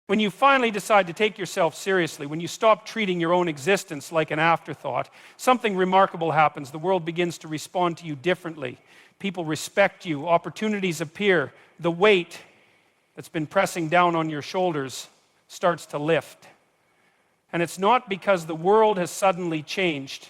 When you finally decide to take yourself seriously, when you stop treating your own existence like an afterthought, something remarkable happens. The world begins to respond to you differently. People respect you. Opportunities appear. The weight that's been pressing down on your shoulders starts to lift. And it's not because the world has suddenly changed.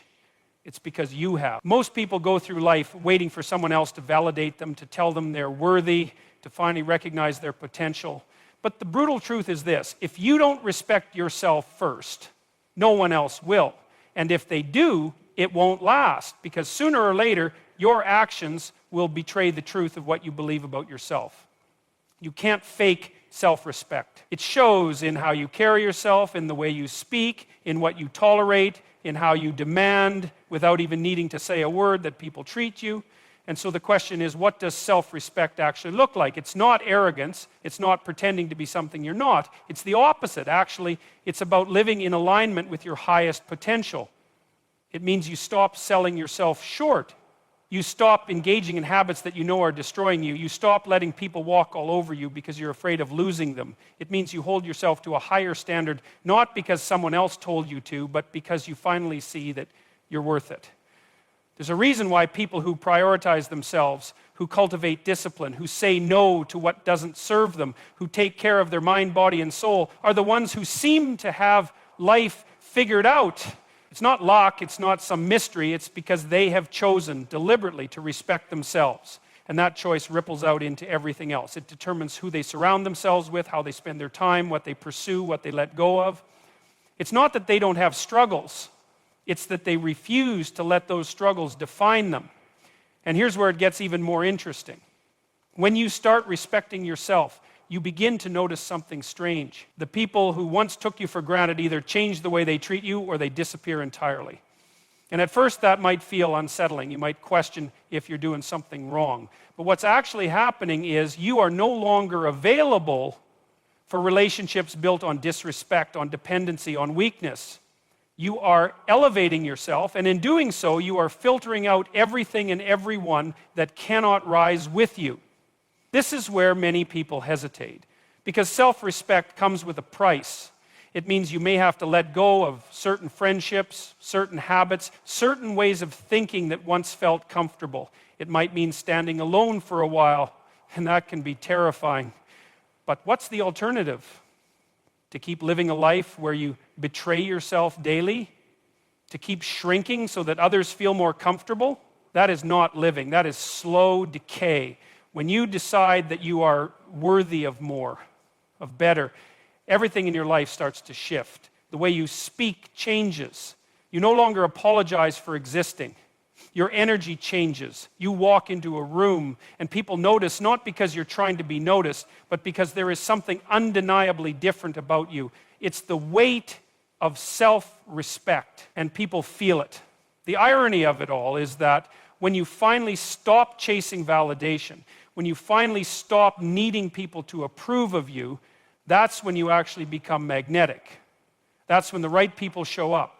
It's because you have. Most people go through life waiting for someone else to validate them, to tell them they're worthy, to finally recognize their potential. But the brutal truth is this: if you don't respect yourself first, no one else will. And if they do, it won't last, because sooner or later, your actions will betray the truth of what you believe about yourself. You can't fake self-respect. It shows in how you carry yourself, in the way you speak, in what you tolerate, in how you demand, without even needing to say a word, that people treat you. And so the question is, what does self-respect actually look like? It's not arrogance. It's not pretending to be something you're not. It's the opposite. Actually, it's about living in alignment with your highest potential. It means you stop selling yourself short. You stop engaging in habits that you know are destroying you. You stop letting people walk all over you because you're afraid of losing them. It means you hold yourself to a higher standard, not because someone else told you to, but because you finally see that you're worth it. There's a reason why people who prioritize themselves, who cultivate discipline, who say no to what doesn't serve them, who take care of their mind, body, and soul, are the ones who seem to have life figured out. It's not luck, it's not some mystery, it's because they have chosen deliberately to respect themselves. And that choice ripples out into everything else. It determines who they surround themselves with, how they spend their time, what they pursue, what they let go of. It's not that they don't have struggles. It's that they refuse to let those struggles define them. And here's where it gets even more interesting. When you start respecting yourself, you begin to notice something strange. The people who once took you for granted either change the way they treat you or they disappear entirely. And at first that might feel unsettling. You might question if you're doing something wrong. But what's actually happening is you are no longer available for relationships built on disrespect, on dependency, on weakness. You are elevating yourself, and in doing so, you are filtering out everything and everyone that cannot rise with you. This is where many people hesitate, because self-respect comes with a price. It means you may have to let go of certain friendships, certain habits, certain ways of thinking that once felt comfortable. It might mean standing alone for a while, and that can be terrifying. But what's the alternative? To keep living a life where you betray yourself daily? To keep shrinking so that others feel more comfortable? That is not living. That is slow decay. When you decide that you are worthy of more, of better, everything in your life starts to shift. The way you speak changes. You no longer apologize for existing. Your energy changes. You walk into a room and people notice, not because you're trying to be noticed, but because there is something undeniably different about you. It's the weight of self-respect, and people feel it. The irony of it all is that when you finally stop chasing validation, when you finally stop needing people to approve of you, that's when you actually become magnetic. That's when the right people show up.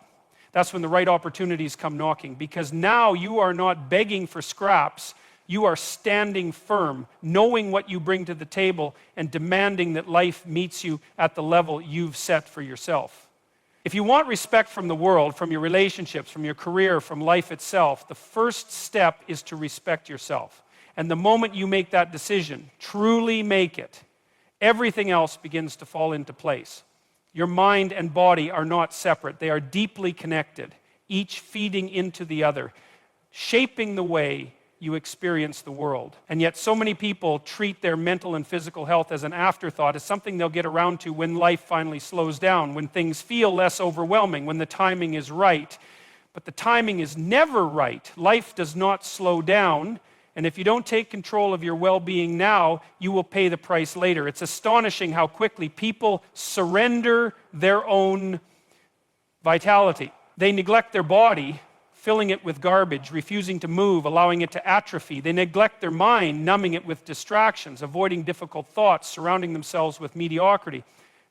That's when the right opportunities come knocking, because now you are not begging for scraps. You are standing firm, knowing what you bring to the table and demanding that life meets you at the level you've set for yourself. If you want respect from the world, from your relationships, from your career, from life itself, the first step is to respect yourself. And the moment you make that decision, truly make it, everything else begins to fall into place. Your mind and body are not separate. They are deeply connected, each feeding into the other, shaping the way you experience the world. And yet so many people treat their mental and physical health as an afterthought, as something they'll get around to when life finally slows down, when things feel less overwhelming, when the timing is right. But the timing is never right. Life does not slow down. And if you don't take control of your well-being now, you will pay the price later. It's astonishing how quickly people surrender their own vitality. They neglect their body, filling it with garbage, refusing to move, allowing it to atrophy. They neglect their mind, numbing it with distractions, avoiding difficult thoughts, surrounding themselves with mediocrity.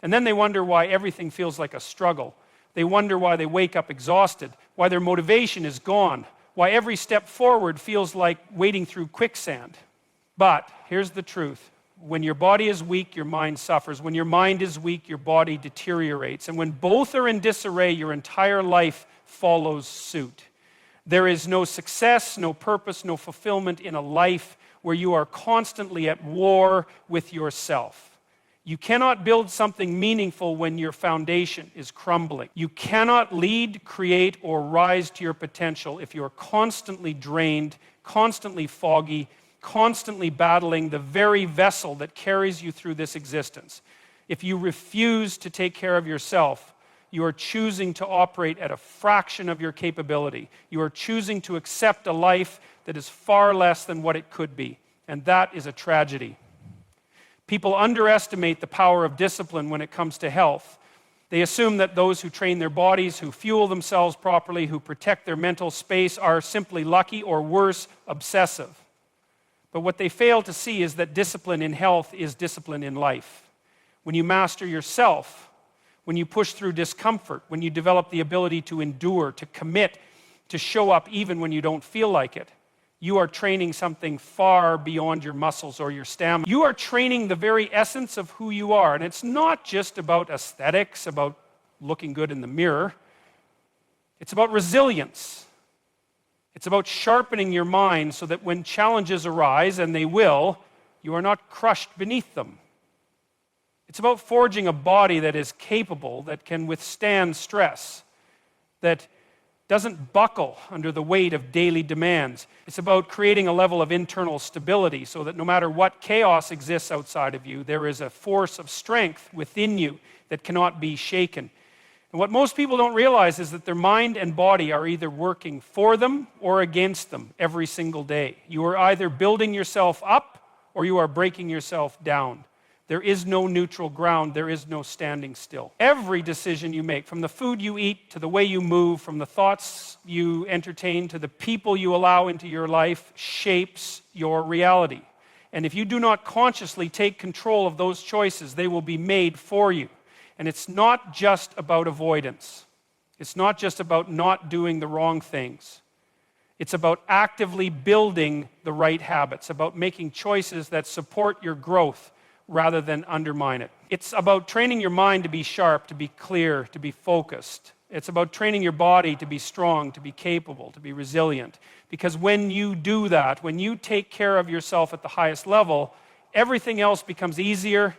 And then they wonder why everything feels like a struggle. They wonder why they wake up exhausted, why their motivation is gone, why every step forward feels like wading through quicksand. But here's the truth. When your body is weak, your mind suffers. When your mind is weak, your body deteriorates. And when both are in disarray, your entire life follows suit. There is no success, no purpose, no fulfillment in a life where you are constantly at war with yourself. You cannot build something meaningful when your foundation is crumbling. You cannot lead, create, or rise to your potential if you are constantly drained, constantly foggy, constantly battling the very vessel that carries you through this existence. If you refuse to take care of yourself, you are choosing to operate at a fraction of your capability. You are choosing to accept a life that is far less than what it could be. And that is a tragedy. People underestimate the power of discipline when it comes to health. They assume that those who train their bodies, who fuel themselves properly, who protect their mental space are simply lucky or worse, obsessive. But what they fail to see is that discipline in health is discipline in life. When you master yourself, when you push through discomfort, when you develop the ability to endure, to commit, to show up even when you don't feel like it, you are training something far beyond your muscles or your stamina. You are training the very essence of who you are. And it's not just about aesthetics, about looking good in the mirror. It's about resilience. It's about sharpening your mind so that when challenges arise, and they will, you are not crushed beneath them. It's about forging a body that is capable, that can withstand stress, that doesn't buckle under the weight of daily demands. It's about creating a level of internal stability so that no matter what chaos exists outside of you, there is a force of strength within you that cannot be shaken. And what most people don't realize is that their mind and body are either working for them or against them every single day. You are either building yourself up or you are breaking yourself down. There is no neutral ground. There is no standing still. Every decision you make, from the food you eat to the way you move, from the thoughts you entertain to the people you allow into your life, shapes your reality. And if you do not consciously take control of those choices, they will be made for you. And it's not just about avoidance. It's not just about not doing the wrong things. It's about actively building the right habits, about making choices that support your growth rather than undermine it. It's about training your mind to be sharp, to be clear, to be focused. It's about training your body to be strong, to be capable, to be resilient. Because when you do that, when you take care of yourself at the highest level, everything else becomes easier.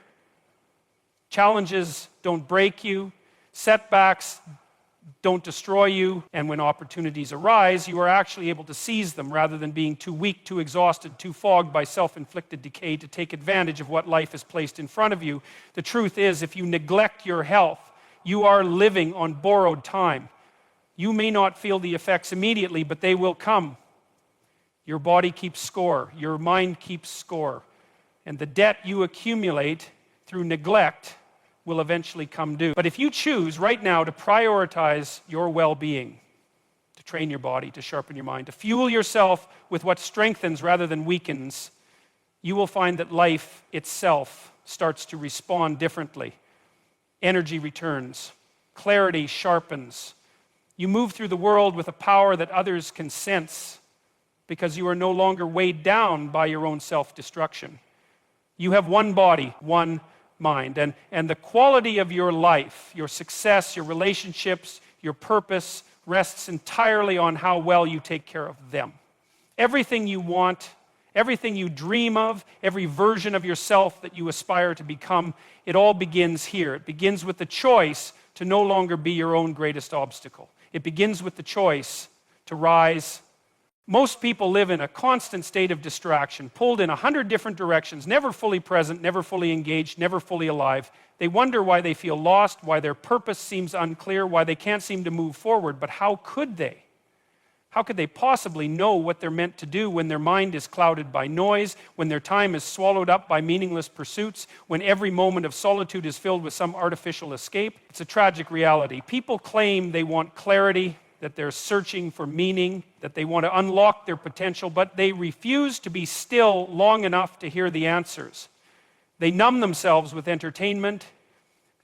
Challenges don't break you. Setbacks don't destroy you. And when opportunities arise, you are actually able to seize them rather than being too weak, too exhausted, too fogged by self-inflicted decay to take advantage of what life has placed in front of you. The truth is, if you neglect your health, you are living on borrowed time. You may not feel the effects immediately, but they will come. Your body keeps score. Your mind keeps score. And the debt you accumulate through neglect will eventually come due. But if you choose right now to prioritize your well-being, to train your body, to sharpen your mind, to fuel yourself with what strengthens rather than weakens, you will find that life itself starts to respond differently. Energy returns. Clarity sharpens. You move through the world with a power that others can sense because you are no longer weighed down by your own self-destruction. You have one body, one mind, and the quality of your life, your success, your relationships, your purpose rests entirely on how well you take care of them. Everything you want, everything you dream of, every version of yourself that you aspire to become, it all begins here. It begins with the choice to no longer be your own greatest obstacle. It begins with the choice to rise. Most people live in a constant state of distraction, pulled in 100 different directions, never fully present, never fully engaged, never fully alive. They wonder why they feel lost, why their purpose seems unclear, why they can't seem to move forward. But how could they? How could they possibly know what they're meant to do when their mind is clouded by noise, when their time is swallowed up by meaningless pursuits, when every moment of solitude is filled with some artificial escape? It's a tragic reality. People claim they want clarity, that they're searching for meaning, that they want to unlock their potential, but they refuse to be still long enough to hear the answers. They numb themselves with entertainment,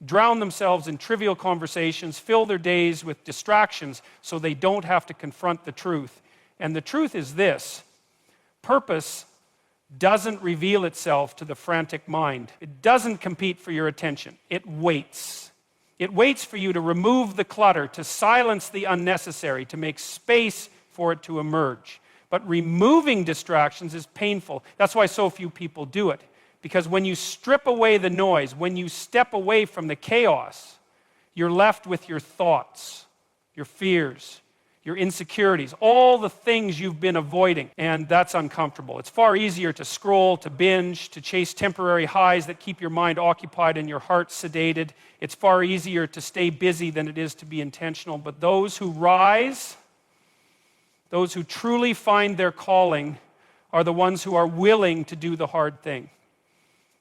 drown themselves in trivial conversations, fill their days with distractions so they don't have to confront the truth. And the truth is this: purpose doesn't reveal itself to the frantic mind. It doesn't compete for your attention. It waits. It waits for you to remove the clutter, to silence the unnecessary, to make space for it to emerge. But removing distractions is painful. That's why so few people do it. Because when you strip away the noise, when you step away from the chaos, you're left with your thoughts, your fears, your insecurities, all the things you've been avoiding, and that's uncomfortable. It's far easier to scroll, to binge, to chase temporary highs that keep your mind occupied and your heart sedated. It's far easier to stay busy than it is to be intentional. But those who rise, those who truly find their calling, are the ones who are willing to do the hard thing.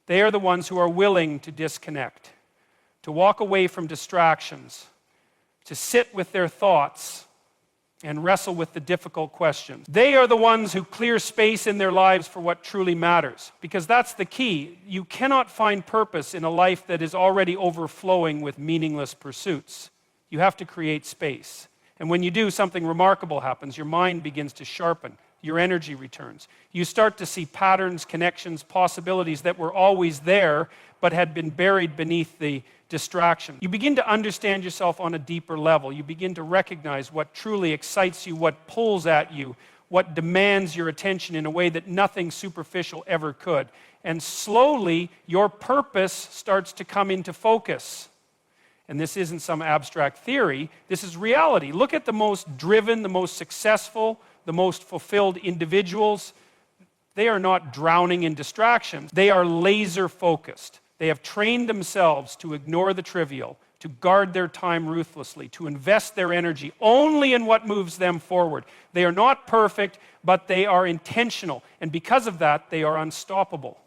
They are the ones who are willing to disconnect, to walk away from distractions, to sit with their thoughts and wrestle with the difficult questions. They are the ones who clear space in their lives for what truly matters, because that's the key. You cannot find purpose in a life that is already overflowing with meaningless pursuits. You have to create space. And when you do, something remarkable happens. Your mind begins to sharpen. Your energy returns. You start to see patterns, connections, possibilities that were always there, but had been buried beneath the distraction. You begin to understand yourself on a deeper level. You begin to recognize what truly excites you, what pulls at you, what demands your attention in a way that nothing superficial ever could. And slowly, your purpose starts to come into focus. And this isn't some abstract theory. This is reality. Look at the most driven, the most successful, the most fulfilled individuals. They are not drowning in distractions. They are laser focused. They have trained themselves to ignore the trivial, to guard their time ruthlessly, to invest their energy only in what moves them forward. They are not perfect, but they are intentional. And because of that, they are unstoppable.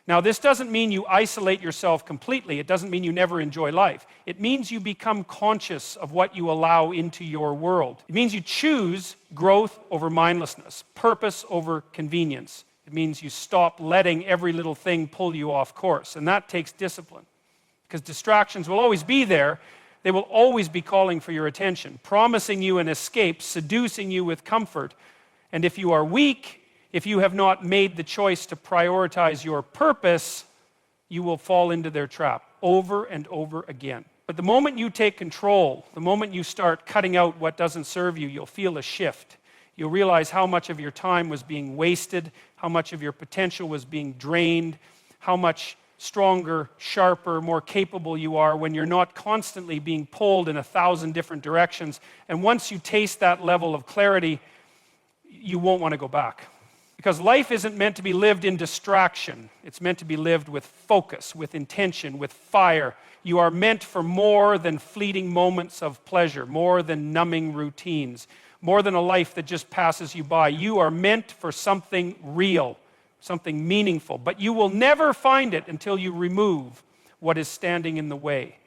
Now, this doesn't mean you isolate yourself completely. It doesn't mean you never enjoy life. It means you become conscious of what you allow into your world. It means you choose growth over mindlessness, purpose over convenience. It means you stop letting every little thing pull you off course, and that takes discipline. Because distractions will always be there. They will always be calling for your attention, promising you an escape, seducing you with comfort. And if you are weak, if you have not made the choice to prioritize your purpose, you will fall into their trap over and over again. But the moment you take control, the moment you start cutting out what doesn't serve you, you'll feel a shift. You'll realize how much of your time was being wasted, how much of your potential was being drained, how much stronger, sharper, more capable you are when you're not constantly being pulled in 1,000 different directions. And once you taste that level of clarity, you won't want to go back. Because life isn't meant to be lived in distraction. It's meant to be lived with focus, with intention, with fire. You are meant for more than fleeting moments of pleasure, more than numbing routines, more than a life that just passes you by. You are meant for something real, something meaningful. But you will never find it until you remove what is standing in the way.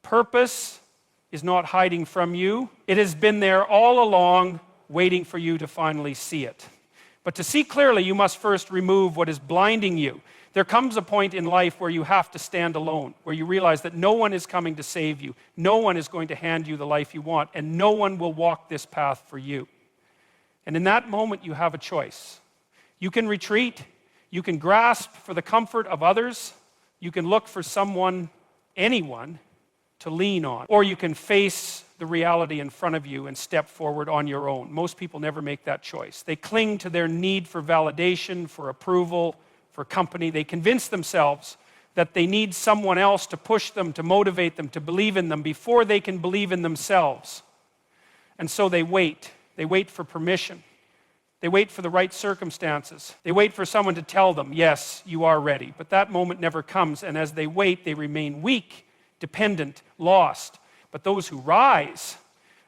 Purpose is not hiding from you. It has been there all along, waiting for you to finally see it. But to see clearly, you must first remove what is blinding you. There comes a point in life where you have to stand alone, where you realize that no one is coming to save you, no one is going to hand you the life you want, and no one will walk this path for you. And in that moment, you have a choice. You can retreat, you can grasp for the comfort of others, you can look for someone, anyone, to lean on, or you can face the reality in front of you and step forward on your own. Most people never make that choice. They cling to their need for validation, for approval, for company. They convince themselves that they need someone else to push them, to motivate them, to believe in them before they can believe in themselves. And so they wait. They wait for permission. They wait for the right circumstances. They wait for someone to tell them, yes, you are ready. But that moment never comes, and as they wait, they remain weak, dependent, lost. But those who rise,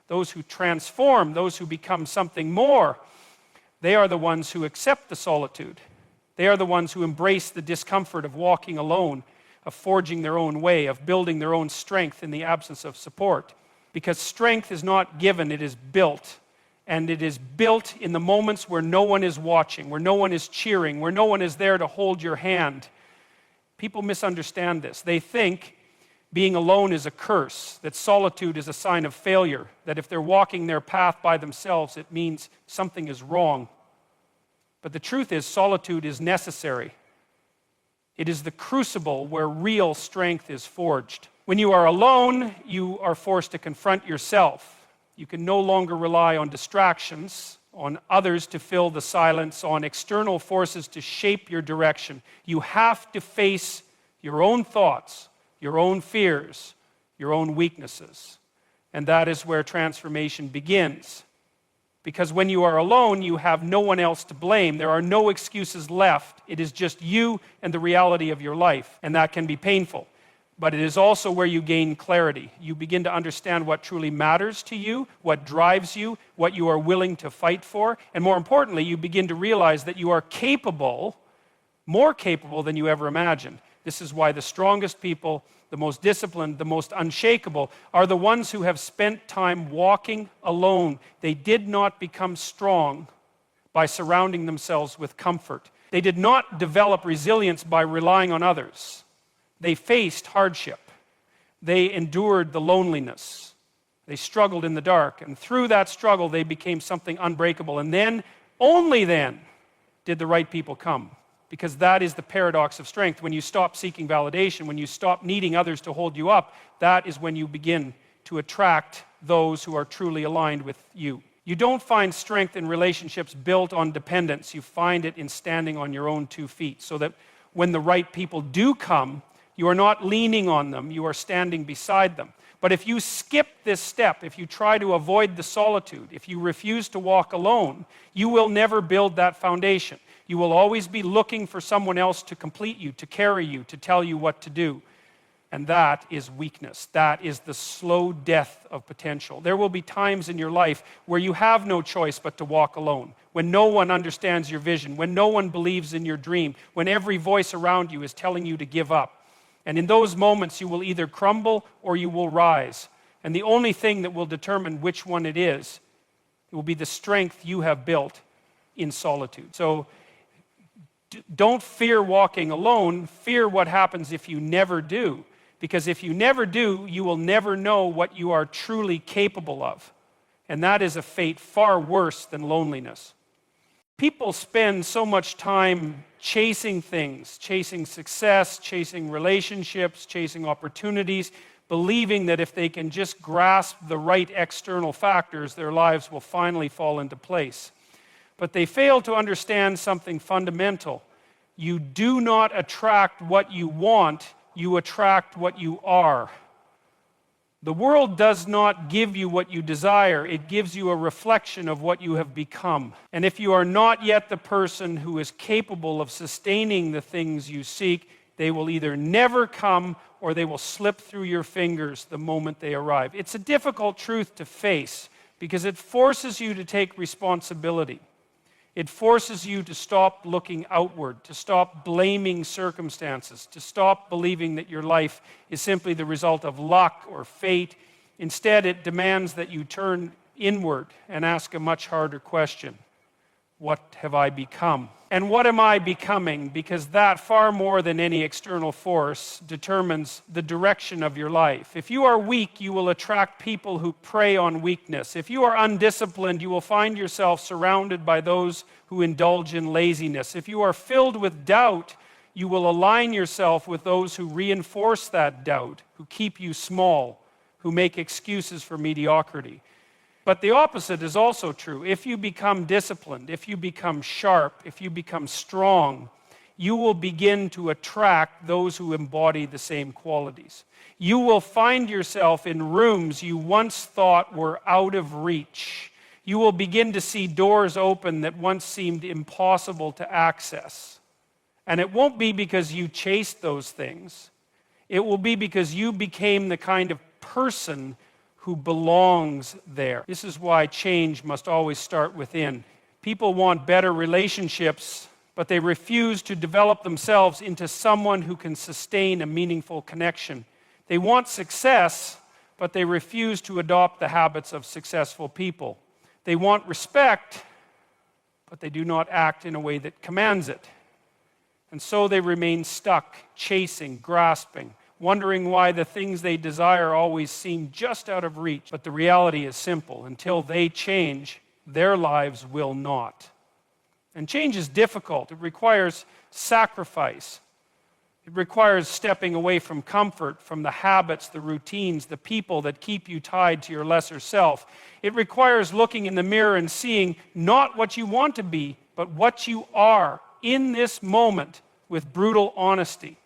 those who transform, those who become something more, they are the ones who accept the solitude. They are the ones who embrace the discomfort of walking alone, of forging their own way, of building their own strength in the absence of support. Because strength is not given, it is built. And it is built in the moments where no one is watching, where no one is cheering, where no one is there to hold your hand. People misunderstand this. They think being alone is a curse, that solitude is a sign of failure, that if they're walking their path by themselves, it means something is wrong. But the truth is, solitude is necessary. It is the crucible where real strength is forged. When you are alone, you are forced to confront yourself. You can no longer rely on distractions, on others to fill the silence, on external forces to shape your direction. You have to face your own thoughts, your own fears, your own weaknesses. And that is where transformation begins. Because when you are alone, you have no one else to blame. There are no excuses left. It is just you and the reality of your life, and that can be painful. But it is also where you gain clarity. You begin to understand what truly matters to you, what drives you, what you are willing to fight for, and more importantly, you begin to realize that you are capable, more capable than you ever imagined. This is why the strongest people, the most disciplined, the most unshakable, are the ones who have spent time walking alone. They did not become strong by surrounding themselves with comfort. They did not develop resilience by relying on others. They faced hardship. They endured the loneliness. They struggled in the dark. And through that struggle, they became something unbreakable. And then, only then, did the right people come. Because that is the paradox of strength. When you stop seeking validation, when you stop needing others to hold you up, that is when you begin to attract those who are truly aligned with you. You don't find strength in relationships built on dependence. You find it in standing on your own 2 feet, so that when the right people do come, you are not leaning on them, you are standing beside them. But if you skip this step, if you try to avoid the solitude, if you refuse to walk alone, you will never build that foundation. You will always be looking for someone else to complete you, to carry you, to tell you what to do. And that is weakness. That is the slow death of potential. There will be times in your life where you have no choice but to walk alone, when no one understands your vision, when no one believes in your dream, when every voice around you is telling you to give up. And in those moments, you will either crumble or you will rise. And the only thing that will determine which one it will be the strength you have built in solitude. So don't fear walking alone. Fear what happens if you never do. Because if you never do, you will never know what you are truly capable of. And that is a fate far worse than loneliness. People spend so much time chasing things, chasing success, chasing relationships, chasing opportunities, believing that if they can just grasp the right external factors, their lives will finally fall into place. But they fail to understand something fundamental. You do not attract what you want, you attract what you are. The world does not give you what you desire, it gives you a reflection of what you have become. And if you are not yet the person who is capable of sustaining the things you seek, they will either never come or they will slip through your fingers the moment they arrive. It's a difficult truth to face because it forces you to take responsibility. It forces you to stop looking outward, to stop blaming circumstances, to stop believing that your life is simply the result of luck or fate. Instead, it demands that you turn inward and ask a much harder question. What have I become? And what am I becoming? Because that, far more than any external force, determines the direction of your life. If you are weak, you will attract people who prey on weakness. If you are undisciplined, you will find yourself surrounded by those who indulge in laziness. If you are filled with doubt, you will align yourself with those who reinforce that doubt, who keep you small, who make excuses for mediocrity. But the opposite is also true. If you become disciplined, if you become sharp, if you become strong, you will begin to attract those who embody the same qualities. You will find yourself in rooms you once thought were out of reach. You will begin to see doors open that once seemed impossible to access. And it won't be because you chased those things. It will be because you became the kind of person who belongs there. This is why change must always start within. People want better relationships, but they refuse to develop themselves into someone who can sustain a meaningful connection. They want success, but they refuse to adopt the habits of successful people. They want respect, but they do not act in a way that commands it. And so they remain stuck, chasing, grasping, wondering why the things they desire always seem just out of reach. But the reality is simple. Until they change, their lives will not. And change is difficult. It requires sacrifice. It requires stepping away from comfort, from the habits, the routines, the people that keep you tied to your lesser self. It requires looking in the mirror and seeing not what you want to be, but what you are in this moment with brutal honesty.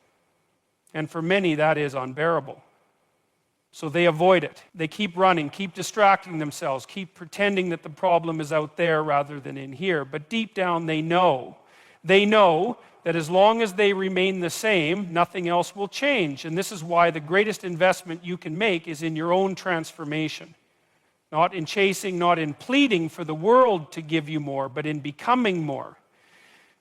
And for many, that is unbearable. So they avoid it. They keep running, keep distracting themselves, keep pretending that the problem is out there rather than in here. But deep down, they know that as long as they remain the same, nothing else will change. And this is why the greatest investment you can make is in your own transformation. Not in chasing, not in pleading for the world to give you more, but in becoming more.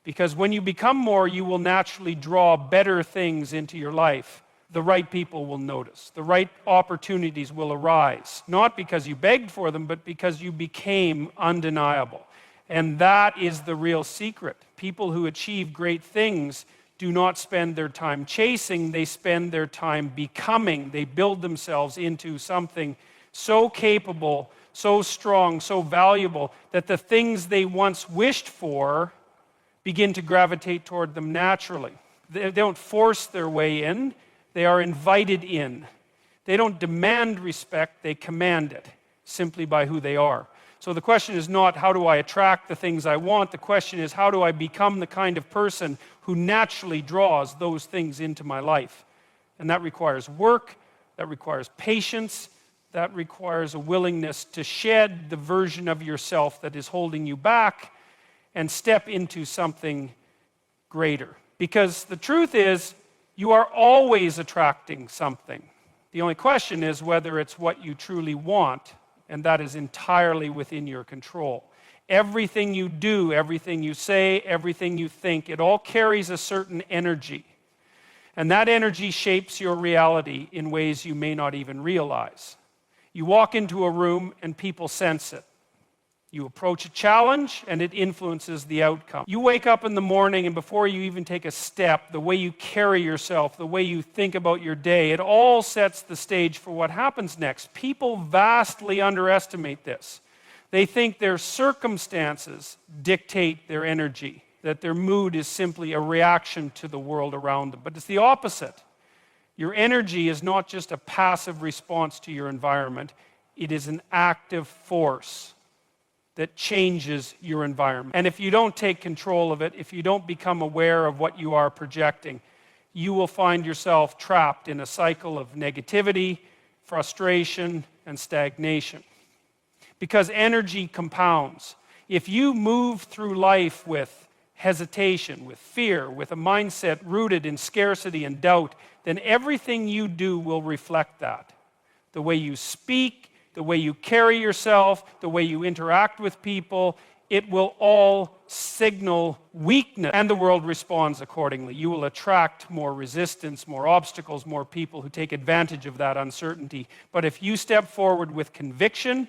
Because when you become more, you will naturally draw better things into your life. The right people will notice. The right opportunities will arise. Not because you begged for them, but because you became undeniable. And that is the real secret. People who achieve great things do not spend their time chasing, they spend their time becoming. They build themselves into something so capable, so strong, so valuable, that the things they once wished for begin to gravitate toward them naturally. They don't force their way in, they are invited in. They don't demand respect, they command it, simply by who they are. So the question is not, how do I attract the things I want? The question is, how do I become the kind of person who naturally draws those things into my life? And that requires work, that requires patience, that requires a willingness to shed the version of yourself that is holding you back and step into something greater. Because the truth is, you are always attracting something. The only question is whether it's what you truly want, and that is entirely within your control. Everything you do, everything you say, everything you think, it all carries a certain energy. And that energy shapes your reality in ways you may not even realize. You walk into a room and people sense it. You approach a challenge and it influences the outcome. You wake up in the morning and before you even take a step, the way you carry yourself, the way you think about your day, it all sets the stage for what happens next. People vastly underestimate this. They think their circumstances dictate their energy, that their mood is simply a reaction to the world around them. But it's the opposite. Your energy is not just a passive response to your environment, it is an active force that changes your environment. And if you don't take control of it, if you don't become aware of what you are projecting, you will find yourself trapped in a cycle of negativity, frustration, and stagnation. Because energy compounds. If you move through life with hesitation, with fear, with a mindset rooted in scarcity and doubt, then everything you do will reflect that. The way you speak, the way you carry yourself, the way you interact with people, it will all signal weakness, and the world responds accordingly. You will attract more resistance, more obstacles, more people who take advantage of that uncertainty. But if you step forward with conviction,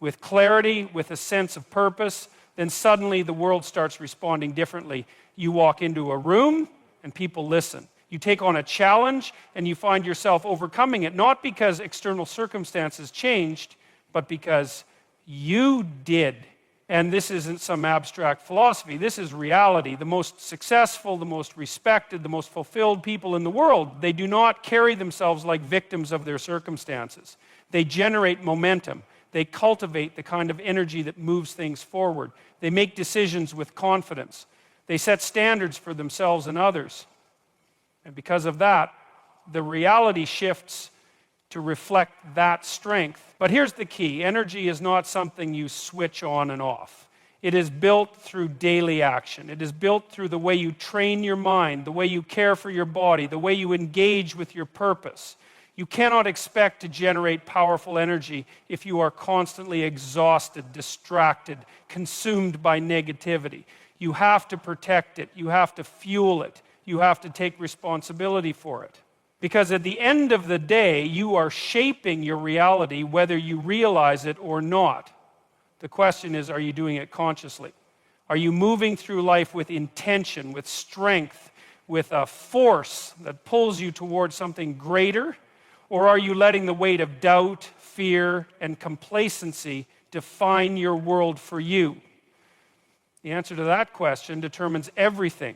with clarity, with a sense of purpose, then suddenly the world starts responding differently. You walk into a room and people listen. You take on a challenge and you find yourself overcoming it, not because external circumstances changed, but because you did. And this isn't some abstract philosophy. This is reality. The most successful, the most respected, the most fulfilled people in the world, they do not carry themselves like victims of their circumstances. They generate momentum. They cultivate the kind of energy that moves things forward. They make decisions with confidence. They set standards for themselves and others. And because of that, the reality shifts to reflect that strength. But here's the key. Energy is not something you switch on and off. It is built through daily action. It is built through the way you train your mind, the way you care for your body, the way you engage with your purpose. You cannot expect to generate powerful energy if you are constantly exhausted, distracted, consumed by negativity. You have to protect it. You have to fuel it. You have to take responsibility for it. Because at the end of the day, you are shaping your reality whether you realize it or not. The question is, are you doing it consciously? Are you moving through life with intention, with strength, with a force that pulls you towards something greater? Or are you letting the weight of doubt, fear, and complacency define your world for you? The answer to that question determines everything.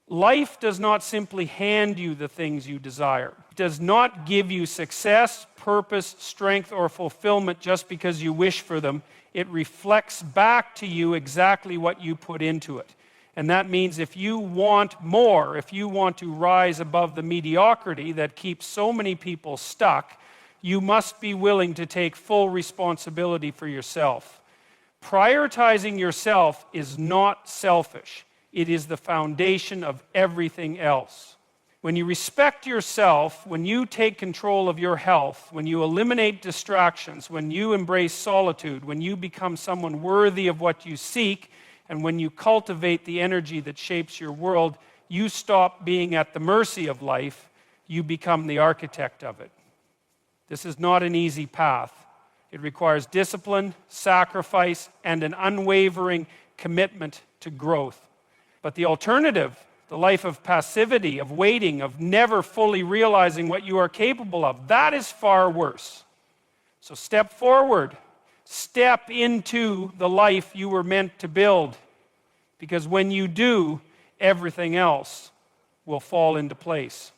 Life does not simply hand you the things you desire. It does not give you success, purpose, strength, or fulfillment just because you wish for them. It reflects back to you exactly what you put into it. And that means if you want more, if you want to rise above the mediocrity that keeps so many people stuck, you must be willing to take full responsibility for yourself. Prioritizing yourself is not selfish. It is the foundation of everything else. When you respect yourself, when you take control of your health, when you eliminate distractions, when you embrace solitude, when you become someone worthy of what you seek, and when you cultivate the energy that shapes your world, you stop being at the mercy of life. You become the architect of it. This is not an easy path. It requires discipline, sacrifice, and an unwavering commitment to growth. But the alternative, the life of passivity, of waiting, of never fully realizing what you are capable of, that is far worse. So step forward. Step into the life you were meant to build. Because when you do, everything else will fall into place.